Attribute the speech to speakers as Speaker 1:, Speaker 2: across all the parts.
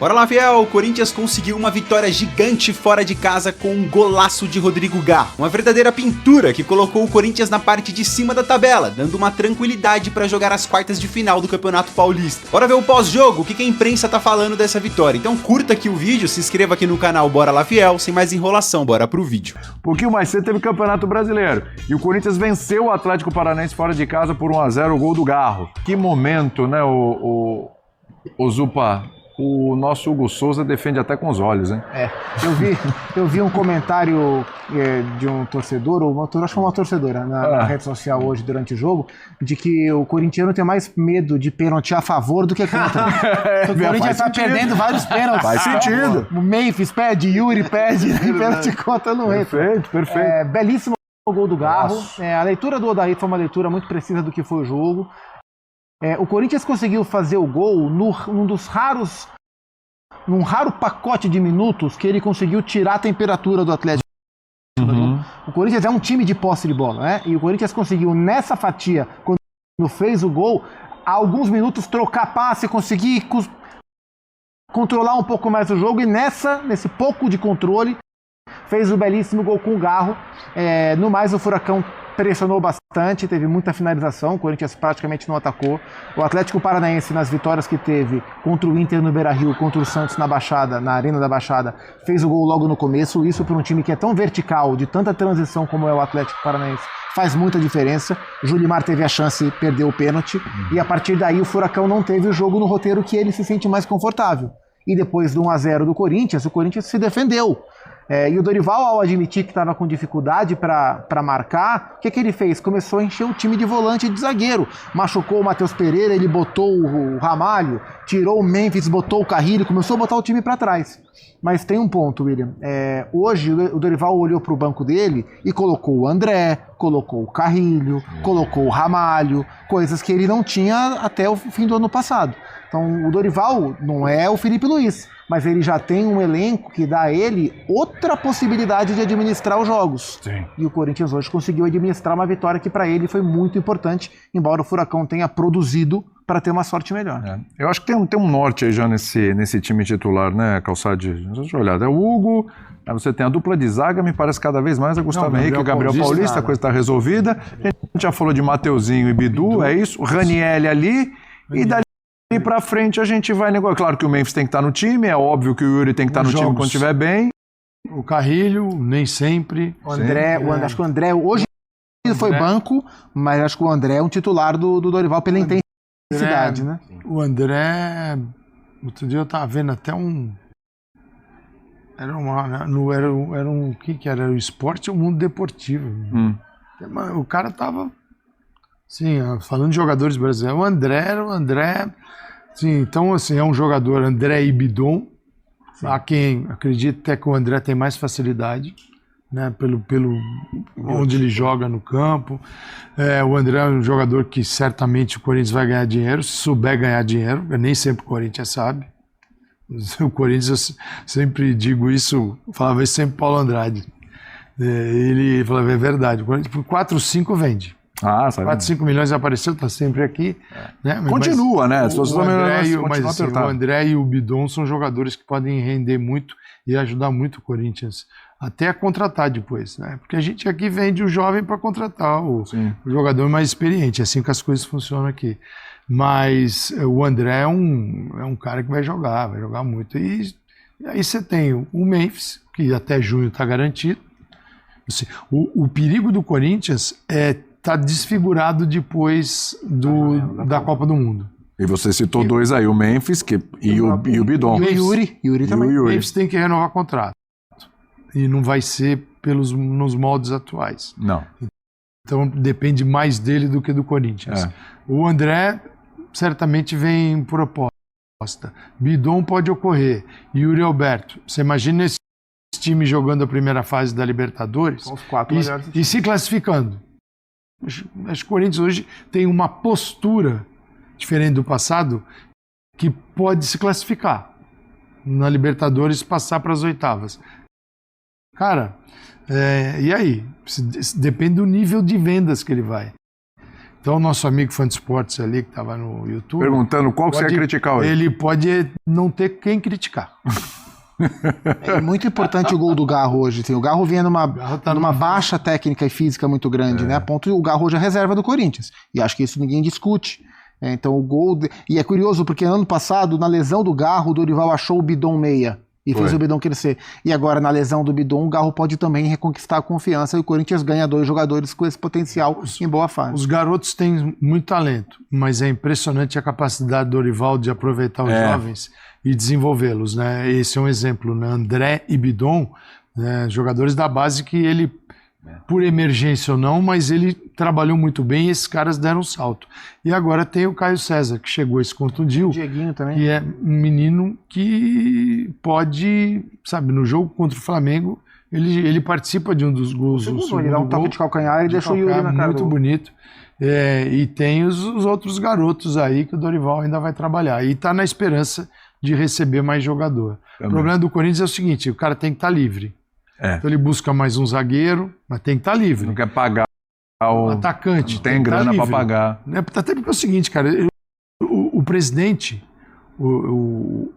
Speaker 1: Bora lá, fiel! O Corinthians conseguiu uma vitória gigante fora de casa com um golaço de Rodrigo Garro. Uma verdadeira pintura que colocou o Corinthians na parte de cima da tabela, dando uma tranquilidade para jogar as quartas de final do Campeonato Paulista. Bora ver o pós-jogo, o que a imprensa tá falando dessa vitória. Então curta aqui o vídeo, se inscreva aqui no canal Bora lá, fiel. Sem mais enrolação, bora pro vídeo.
Speaker 2: Um pouquinho mais cedo teve Campeonato Brasileiro e o Corinthians venceu o Atlético Paranaense fora de casa por 1-0, o gol do Garro. Que momento, né, o Zupa? O nosso Hugo Souza defende até com os olhos, hein?
Speaker 3: Eu vi um comentário de um torcedor, acho que foi uma torcedora na rede social hoje durante o jogo, de que o corintiano tem mais medo de pênalti a favor do que contra. O Corinthians está perdendo vários pênaltis.
Speaker 2: Faz sentido.
Speaker 3: O Memphis perde, Yuri perde, pênalti contra não entra.
Speaker 2: Perfeito.
Speaker 3: Belíssimo o gol do Garro. A leitura do Odair foi uma leitura muito precisa do que foi o jogo. O Corinthians conseguiu fazer o gol num raro pacote de minutos que ele conseguiu tirar a temperatura do Atlético. O Corinthians é um time de posse de bola, né? E o Corinthians conseguiu nessa fatia, quando fez o gol, há alguns minutos trocar passe, conseguir controlar um pouco mais o jogo e nesse pouco de controle fez o belíssimo gol com o Garro. No mais, o Furacão pressionou bastante, teve muita finalização, o Corinthians praticamente não atacou. O Atlético Paranaense, nas vitórias que teve contra o Inter no Beira-Rio, contra o Santos na Baixada, na Arena da Baixada, fez o gol logo no começo. Isso para um time que é tão vertical, de tanta transição como é o Atlético Paranaense, faz muita diferença. Julimar teve a chance, perdeu o pênalti, e a partir daí o Furacão não teve o jogo no roteiro que ele se sente mais confortável. E depois do 1-0 do Corinthians, o Corinthians se defendeu. E o Dorival, ao admitir que estava com dificuldade para marcar, o que ele fez? Começou a encher o time de volante e de zagueiro. Machucou o Matheus Pereira, ele botou o Ramalho, tirou o Memphis, botou o Carrilho, começou a botar o time para trás. Mas tem um ponto, William. Hoje o Dorival olhou para o banco dele e colocou o André, colocou o Carrilho, colocou o Ramalho, coisas que ele não tinha até o fim do ano passado. Então o Dorival não é o Felipe Luiz, mas ele já tem um elenco que dá a ele outra possibilidade de administrar os jogos.
Speaker 2: Sim.
Speaker 3: E o Corinthians hoje conseguiu administrar uma vitória que para ele foi muito importante, embora o Furacão tenha produzido para ter uma sorte melhor.
Speaker 2: Eu acho que tem um norte aí já nesse time titular, né, Calçade? Deixa eu olhar. É o Hugo, aí você tem a dupla de zaga, me parece cada vez mais a Gustavo Henrique e o Gabriel Paulista, a coisa está resolvida. A gente já falou de Mateuzinho e Bidu, é isso. Ranieri ali, e dali pra frente a gente vai negociar. Claro que o Memphis tem que estar no time, é óbvio que o Yuri tem que estar no time quando estiver bem.
Speaker 4: O Carrilho, nem sempre.
Speaker 3: O André, acho que o André hoje foi banco, mas acho que o André é um titular do Dorival pela intensidade, né?
Speaker 4: O André, outro dia eu estava vendo até um... Era um... O que era? Era o Esporte ou o Mundo Deportivo. O cara tava... Sim, falando de jogadores brasileiros, o André, sim, então assim, é um jogador André e Bidon, há quem acredita até que o André tem mais facilidade, né, pelo onde ele joga no campo. O André é um jogador que certamente o Corinthians vai ganhar dinheiro, se souber ganhar dinheiro, nem sempre o Corinthians sabe. O Corinthians, eu sempre digo isso, falava isso sempre Paulo Andrade, ele falava, é verdade, o Corinthians por 4, 5 vende. 4, 5 milhões apareceu, está sempre aqui. Né?
Speaker 2: Continua, né?
Speaker 4: O André e o Bidon são jogadores que podem render muito e ajudar muito o Corinthians, até a contratar depois, né? Porque a gente aqui vende o jovem para contratar o jogador mais experiente, é assim que as coisas funcionam aqui. Mas o André é um cara que vai jogar muito. E aí você tem o Memphis, que até junho está garantido. O perigo do Corinthians está desfigurado depois da Copa do Mundo.
Speaker 2: E você citou dois aí, o Memphis e o Bidon.
Speaker 3: E o Yuri também.
Speaker 4: O Memphis tem que renovar contrato. E não vai ser nos moldes atuais.
Speaker 2: Não.
Speaker 4: Então depende mais dele do que do Corinthians. O André certamente vem proposta. Bidon pode ocorrer. Yuri Alberto. Você imagina esse time jogando a primeira fase da Libertadores e se classificando. Acho que o Corinthians hoje tem uma postura diferente do passado que pode se classificar na Libertadores, passar para as oitavas. Cara, e aí? Depende do nível de vendas que ele vai. Então, o nosso amigo fã de esportes ali, que estava no YouTube...
Speaker 2: Perguntando qual que você ia criticar hoje.
Speaker 4: Ele pode não ter quem criticar.
Speaker 3: É muito importante o gol do Garro hoje. Assim, o Garro vinha numa baixa técnica e física muito grande, né? A ponto o Garro hoje é reserva do Corinthians. E acho que isso ninguém discute. Então o gol... E é curioso porque ano passado, na lesão do Garro, o Dorival achou o Bidon meia. E fez o Bidon crescer. E agora, na lesão do Bidon, o Garro pode também reconquistar a confiança e o Corinthians ganha 2 jogadores com esse potencial em boa fase.
Speaker 4: Os garotos têm muito talento, mas é impressionante a capacidade do Dorival de aproveitar os jovens e desenvolvê-los, né? Esse é um exemplo, né? André e Bidon, né? Jogadores da base que ele, por emergência ou não, mas ele trabalhou muito bem e esses caras deram um salto. E agora tem o Caio César, que chegou e se contundiu.
Speaker 3: O Dieguinho também.
Speaker 4: Que é um menino que pode, sabe, no jogo contra o Flamengo, ele participa de um dos gols.
Speaker 3: Ele dá um toque de calcanhar e deixa o Yuri na cara.
Speaker 4: Muito bonito. E tem os outros garotos aí que o Dorival ainda vai trabalhar. E está na esperança de receber mais jogador. Também. O problema do Corinthians é o seguinte, o cara tem que estar livre. Então ele busca mais um zagueiro, mas tem que estar livre.
Speaker 2: Não quer pagar o
Speaker 4: atacante.
Speaker 2: Não tem grana para pagar.
Speaker 4: Até porque é o seguinte, cara, o presidente, o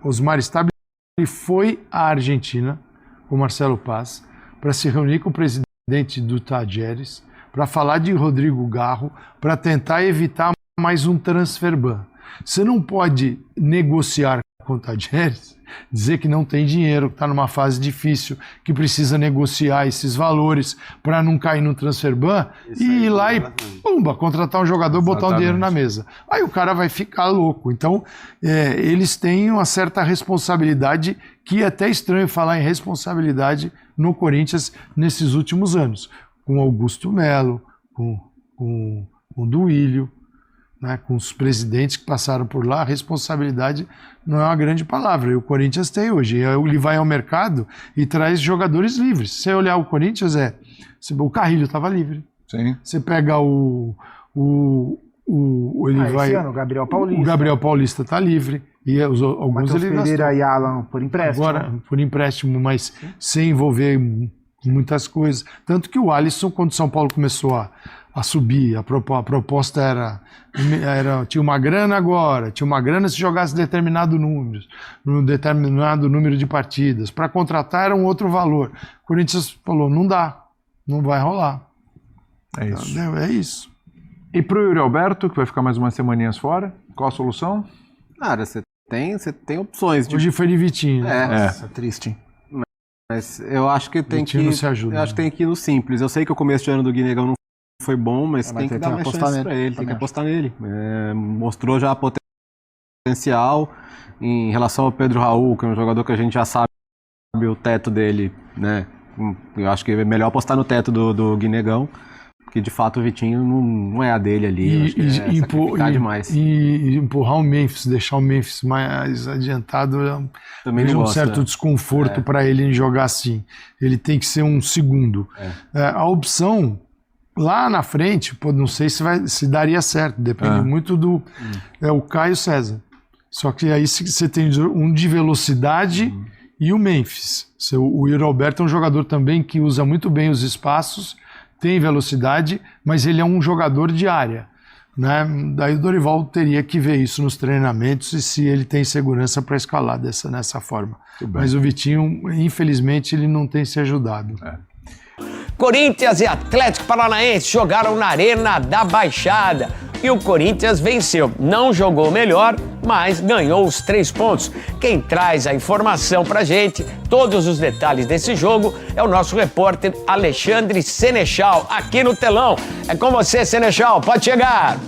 Speaker 4: Osmar Stabile, ele foi à Argentina com o Marcelo Paz para se reunir com o presidente do Tajeres, para falar de Rodrigo Garro, para tentar evitar mais um transfer ban. Você não pode negociar com o Tajeres, dizer que não tem dinheiro, que está numa fase difícil, que precisa negociar esses valores para não cair no transfer ban e ir lá e pumba, contratar um jogador, botar um dinheiro na mesa. Aí o cara vai ficar louco. Então, eles têm uma certa responsabilidade, que é até estranho falar em responsabilidade no Corinthians nesses últimos anos. Com Augusto Melo, com o Duílio, né, com os presidentes que passaram por lá, a responsabilidade não é uma grande palavra. E o Corinthians tem hoje. Ele vai ao mercado e traz jogadores livres. Se você olhar o Corinthians, o Carrilho estava livre.
Speaker 2: Sim.
Speaker 4: Você pega o
Speaker 3: Gabriel Paulista.
Speaker 4: O Gabriel Paulista está livre. E alguns
Speaker 3: Matheus
Speaker 4: ele
Speaker 3: Pereira e Alan por empréstimo.
Speaker 4: Agora, por empréstimo, mas sem envolver muitas coisas. Tanto que o Alisson, quando o São Paulo começou a subir, a proposta era tinha uma grana agora, tinha uma grana se jogasse determinado número de partidas. Para contratar era um outro valor. O Corinthians falou, não dá, não vai rolar.
Speaker 2: É isso.
Speaker 4: É isso.
Speaker 2: E pro Yuri Alberto, que vai ficar mais umas semaninhas fora, qual a solução?
Speaker 5: Cara, você tem opções.
Speaker 4: Hoje foi de Vitinho.
Speaker 3: Nossa, triste.
Speaker 5: Mas eu acho que tem
Speaker 4: Vitinho
Speaker 5: que...
Speaker 4: não se ajuda,
Speaker 5: eu acho que tem que ir no simples. Eu sei que o começo de ano do Guinegão não foi bom, mas tem que dar mais chance pra ele, tem que apostar nele. Mostrou já potencial em relação ao Pedro Raul, que é um jogador que a gente já sabe o teto dele, né? Eu acho que é melhor apostar no teto do Guinegão, porque de fato o Vitinho não é a dele ali.
Speaker 4: E
Speaker 5: demais.
Speaker 4: E empurrar o Memphis, deixar o Memphis mais adiantado,
Speaker 5: também
Speaker 4: vejo um certo desconforto para ele em jogar assim. Ele tem que ser um segundo. A opção lá na frente, não sei se daria certo, depende muito do o Caio César. Só que aí você tem um de velocidade e o Memphis. O Yuri Alberto é um jogador também que usa muito bem os espaços, tem velocidade, mas ele é um jogador de área, né? Daí o Dorival teria que ver isso nos treinamentos e se ele tem segurança para escalar nessa forma. Mas o Vitinho, infelizmente, ele não tem se ajudado.
Speaker 6: Corinthians e Atlético Paranaense jogaram na Arena da Baixada e o Corinthians venceu. Não jogou melhor, mas ganhou os 3 pontos. Quem traz a informação pra gente, todos os detalhes desse jogo, é o nosso repórter Alexandre Senechal, aqui no telão. É com você, Senechal, pode chegar.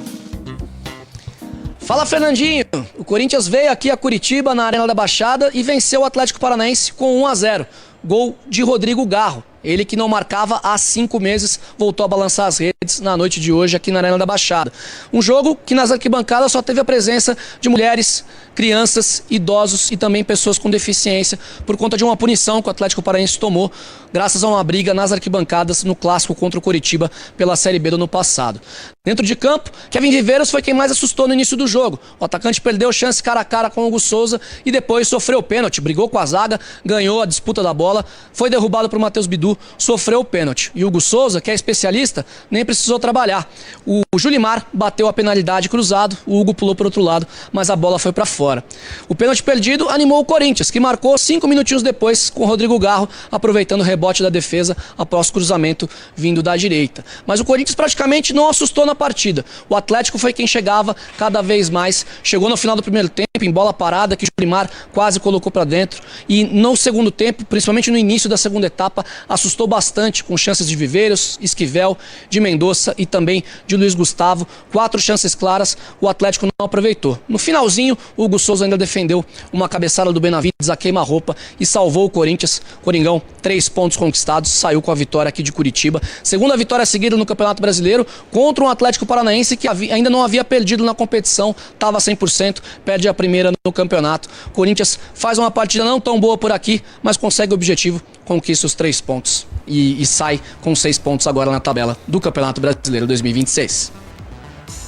Speaker 7: Fala, Fernandinho. O Corinthians veio aqui a Curitiba, na Arena da Baixada, e venceu o Atlético Paranaense com 1-0. Gol de Rodrigo Garro. Ele que não marcava há 5 meses, voltou a balançar as redes na noite de hoje aqui na Arena da Baixada. Um jogo que nas arquibancadas só teve a presença de mulheres crianças, idosos e também pessoas com deficiência por conta de uma punição que o Atlético Paranaense tomou graças a uma briga nas arquibancadas no clássico contra o Coritiba pela Série B do ano passado. Dentro de campo, Kevin Viveiros foi quem mais assustou no início do jogo. O atacante perdeu chance cara a cara com o Hugo Souza e depois sofreu o pênalti, brigou com a zaga, ganhou a disputa da bola, foi derrubado por Matheus Bidu, sofreu o pênalti. E o Hugo Souza, que é especialista, nem precisou trabalhar. O Julimar bateu a penalidade cruzado, o Hugo pulou para o outro lado, mas a bola foi para fora. O pênalti perdido animou o Corinthians, que marcou 5 minutinhos depois com o Rodrigo Garro, aproveitando o rebote da defesa após cruzamento vindo da direita. Mas o Corinthians praticamente não assustou na partida. O Atlético foi quem chegava cada vez mais, chegou no final do primeiro tempo em bola parada que o Julimar quase colocou para dentro e no segundo tempo, principalmente no início da segunda etapa, assustou bastante com chances de Viveiros, Esquivel, de Mendonça e também de Luiz Gustavo. 4 chances claras, o Atlético não aproveitou. No finalzinho, o Hugo Souza ainda defendeu uma cabeçada do Benavides a queima-roupa e salvou o Corinthians. Coringão, 3 pontos conquistados, saiu com a vitória aqui de Curitiba. Segunda vitória seguida no Campeonato Brasileiro contra um Atlético Paranaense que ainda não havia perdido na competição, estava 100%, perde a primeira no campeonato. Corinthians faz uma partida não tão boa por aqui, mas consegue o objetivo, conquista os 3 pontos e sai com 6 pontos agora na tabela do Campeonato Brasileiro 2026.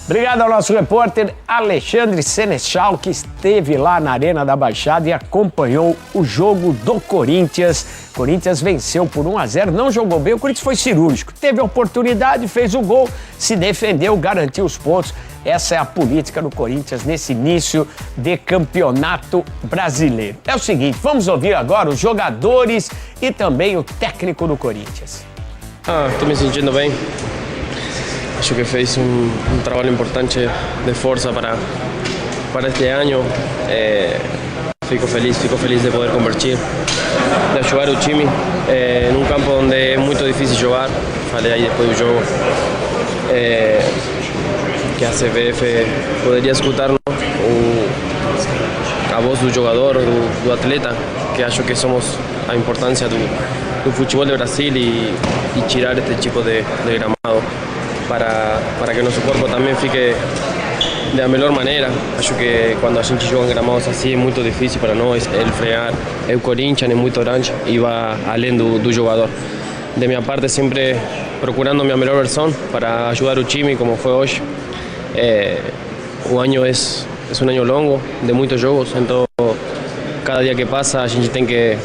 Speaker 6: Obrigado ao nosso repórter Alexandre Senechal, que esteve lá na Arena da Baixada e acompanhou o jogo do Corinthians. Corinthians venceu por 1-0, não jogou bem, o Corinthians foi cirúrgico. Teve a oportunidade, fez o gol, se defendeu, garantiu os pontos. Essa é a política do Corinthians nesse início de campeonato brasileiro. É o seguinte, vamos ouvir agora os jogadores e também o técnico do Corinthians.
Speaker 8: Estou me sentindo bem. Acho que fez um trabalho importante de força para este ano. Fico feliz de poder convertir, de ajudar o time num campo onde é muito difícil jogar. Falei aí depois do jogo que a CBF poderia escutar a voz do jogador, do atleta, que acho que somos a importância do futebol de Brasil e tirar este tipo de gramado. Para que nosso corpo também fique da melhor maneira. Acho que quando a gente joga em gramados assim é muito difícil para nós ele frear. O Corinthians é muito grande e vai além do jogador. De minha parte, sempre procurando a minha melhor versão para ajudar o time, como foi hoje. O ano é um ano longo, de muitos jogos, então cada dia que passa a gente tem que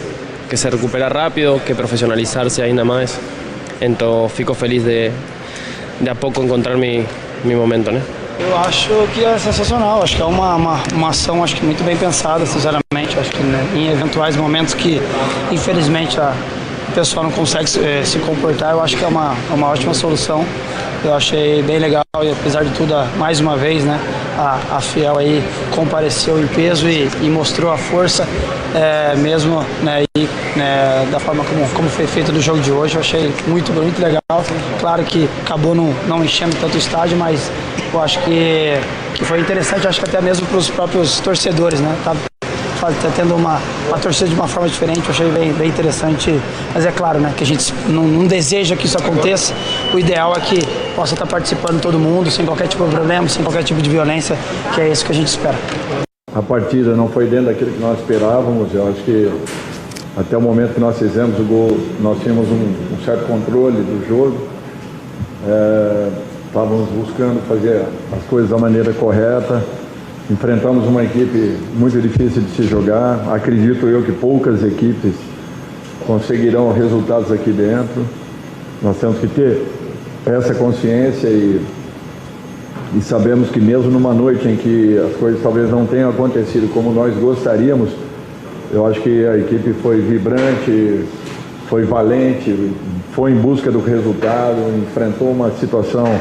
Speaker 8: se recuperar rápido, que profissionalizar-se ainda mais. Então fico feliz de a pouco encontrar meu momento, né?
Speaker 9: Eu acho que é sensacional, acho que é uma ação acho que muito bem pensada, sinceramente. Acho que em eventuais momentos que infelizmente o pessoal não consegue se comportar, eu acho que é uma ótima solução. Eu achei bem legal e apesar de tudo, mais uma vez, né, a Fiel aí compareceu em peso e mostrou a força, mesmo, né, da forma como foi feito do jogo de hoje. Eu achei muito legal. Claro que acabou não enchendo tanto o estádio, mas eu acho que foi interessante, acho que até mesmo para os próprios torcedores, né? Tá tendo uma torcida de uma forma diferente, eu achei bem interessante, mas é claro, né, que a gente não deseja que isso aconteça. O ideal é que possa estar participando todo mundo, sem qualquer tipo de problema, sem qualquer tipo de violência, que é isso que a gente espera.
Speaker 2: A partida não foi dentro daquilo que nós esperávamos. Eu acho que até o momento que nós fizemos o gol, nós tínhamos um certo controle do jogo. Estávamos buscando fazer as coisas da maneira correta. Enfrentamos uma equipe muito difícil de se jogar. Acredito eu que poucas equipes conseguirão resultados aqui dentro. Nós temos que ter essa consciência e sabemos que mesmo numa noite em que as coisas talvez não tenham acontecido como nós gostaríamos, eu acho que a equipe foi vibrante, foi valente, foi em busca do resultado, enfrentou uma situação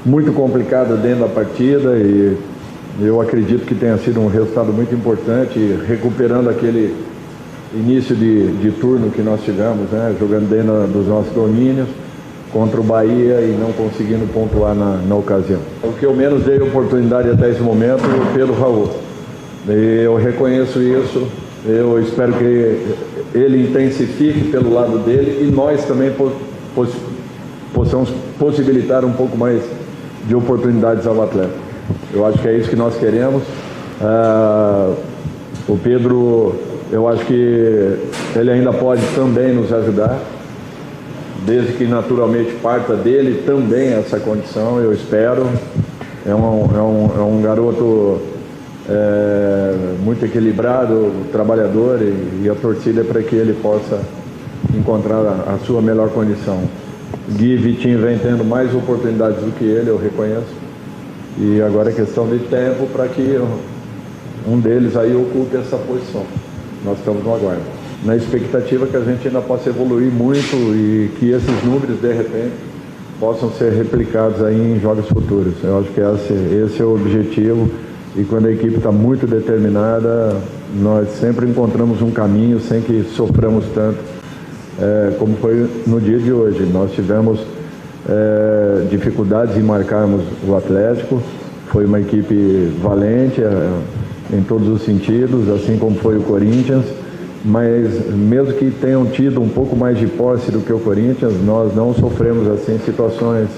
Speaker 2: muito complicada dentro da partida e eu acredito que tenha sido um resultado muito importante, recuperando aquele início de turno que nós tivemos, né, jogando dentro dos nossos domínios contra o Bahia e não conseguindo pontuar na ocasião. O que eu menos dei oportunidade até esse momento pelo Raul. Eu reconheço isso, eu espero que ele intensifique pelo lado dele e nós também possamos possibilitar um pouco mais de oportunidades ao atleta. Eu acho que é isso que nós queremos
Speaker 10: O Pedro, eu acho que ele ainda pode também nos ajudar, desde que naturalmente parta dele também essa condição, eu espero. É um garoto muito equilibrado, trabalhador, e a torcida é para que ele possa encontrar a sua melhor condição. Gui e Vitinho vem tendo mais oportunidades do que ele, eu reconheço, e agora é questão de tempo para que um deles aí ocupe essa posição. Nós estamos no aguardo, na expectativa que a gente ainda possa evoluir muito e que esses números de repente possam ser replicados aí em jogos futuros. Eu acho que esse é o objetivo, e quando a equipe está muito determinada, nós sempre encontramos um caminho sem que soframos tanto, como foi no dia de hoje. Nós tivemos dificuldades em marcarmos o Atlético, foi uma equipe valente em todos os sentidos, assim como foi o Corinthians, mas mesmo que tenham tido um pouco mais de posse do que o Corinthians, nós não sofremos assim situações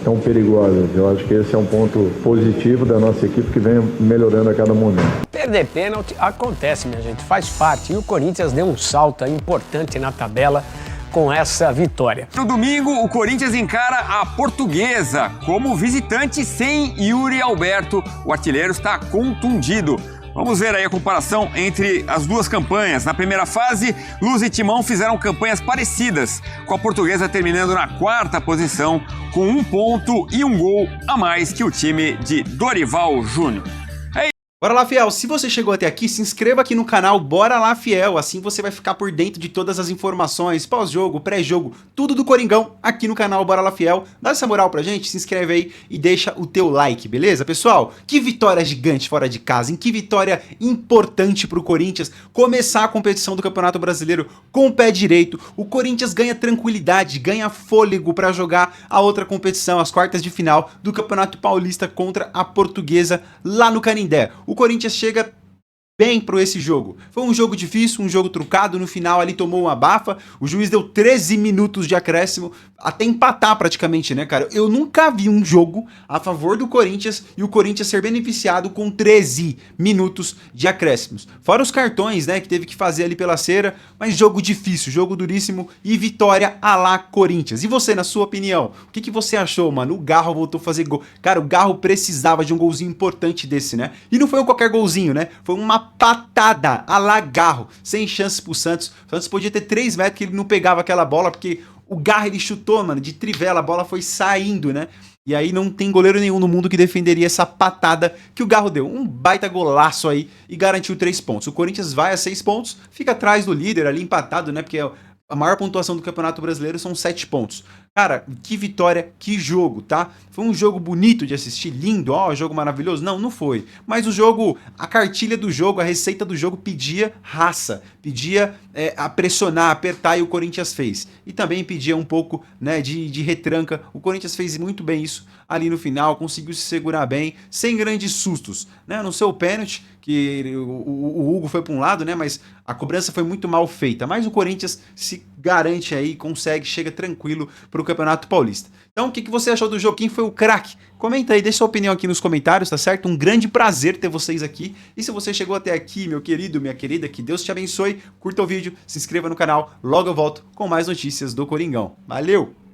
Speaker 10: tão perigosas. Eu acho que esse é um ponto positivo da nossa equipe, que vem melhorando a cada momento.
Speaker 6: Perder pênalti acontece, minha gente, faz parte. E o Corinthians deu um salto importante na tabela com essa vitória.
Speaker 11: No domingo, o Corinthians encara a Portuguesa como visitante sem Yuri Alberto. O artilheiro está contundido. Vamos ver aí a comparação entre as duas campanhas. Na primeira fase, Luz e Timão fizeram campanhas parecidas, com a Portuguesa terminando na 4ª posição, com 1 ponto e 1 gol a mais que o time de Dorival Júnior.
Speaker 1: Bora lá, fiel, se você chegou até aqui, se inscreva aqui no canal Bora Lá, Fiel, assim você vai ficar por dentro de todas as informações, pós-jogo, pré-jogo, tudo do Coringão aqui no canal Bora Lá, Fiel. Dá essa moral pra gente, se inscreve aí e deixa o teu like, beleza, pessoal? Que vitória gigante fora de casa, em que vitória importante pro Corinthians começar a competição do Campeonato Brasileiro com o pé direito. O Corinthians ganha tranquilidade, ganha fôlego pra jogar a outra competição, as quartas de final do Campeonato Paulista contra a Portuguesa lá no Canindé. O Corinthians chega bem para esse jogo. Foi um jogo difícil, um jogo trucado, no final ali tomou uma abafa, o juiz deu 13 minutos de acréscimo, até empatar praticamente, né, cara? Eu nunca vi um jogo a favor do Corinthians e o Corinthians ser beneficiado com 13 minutos de acréscimos. Fora os cartões, né, que teve que fazer ali pela cera, mas jogo difícil, jogo duríssimo e vitória à la Corinthians. E você, na sua opinião, o que você achou, mano? O Garro voltou a fazer gol. Cara, o Garro precisava de um golzinho importante desse, né? E não foi qualquer golzinho, né? Foi uma patada a la Garro, sem chances pro Santos. O Santos podia ter 3 metros que ele não pegava aquela bola, porque o Garro ele chutou, mano, de trivela, a bola foi saindo, né? E aí não tem goleiro nenhum no mundo que defenderia essa patada que o Garro deu. Um baita golaço aí e garantiu 3 pontos. O Corinthians vai a 6 pontos, fica atrás do líder ali empatado, né? Porque a maior pontuação do Campeonato Brasileiro são 7 pontos. Cara, que vitória, que jogo, tá? Foi um jogo bonito de assistir, lindo, ó, jogo maravilhoso? Não, não foi. Mas o jogo, a cartilha do jogo, a receita do jogo pedia raça, pedia a pressionar, apertar, e o Corinthians fez. E também pedia um pouco, né, de retranca. O Corinthians fez muito bem isso ali no final, conseguiu se segurar bem, sem grandes sustos, né? No seu pênalti, que o Hugo foi para um lado, né, mas a cobrança foi muito mal feita. Mas o Corinthians se garante aí, consegue, chega tranquilo para o Campeonato Paulista. Então, o que você achou do jogo? Quem foi o craque? Comenta aí, deixa sua opinião aqui nos comentários, tá certo? Um grande prazer ter vocês aqui. E se você chegou até aqui, meu querido, minha querida, que Deus te abençoe, curta o vídeo, se inscreva no canal, logo eu volto com mais notícias do Coringão. Valeu!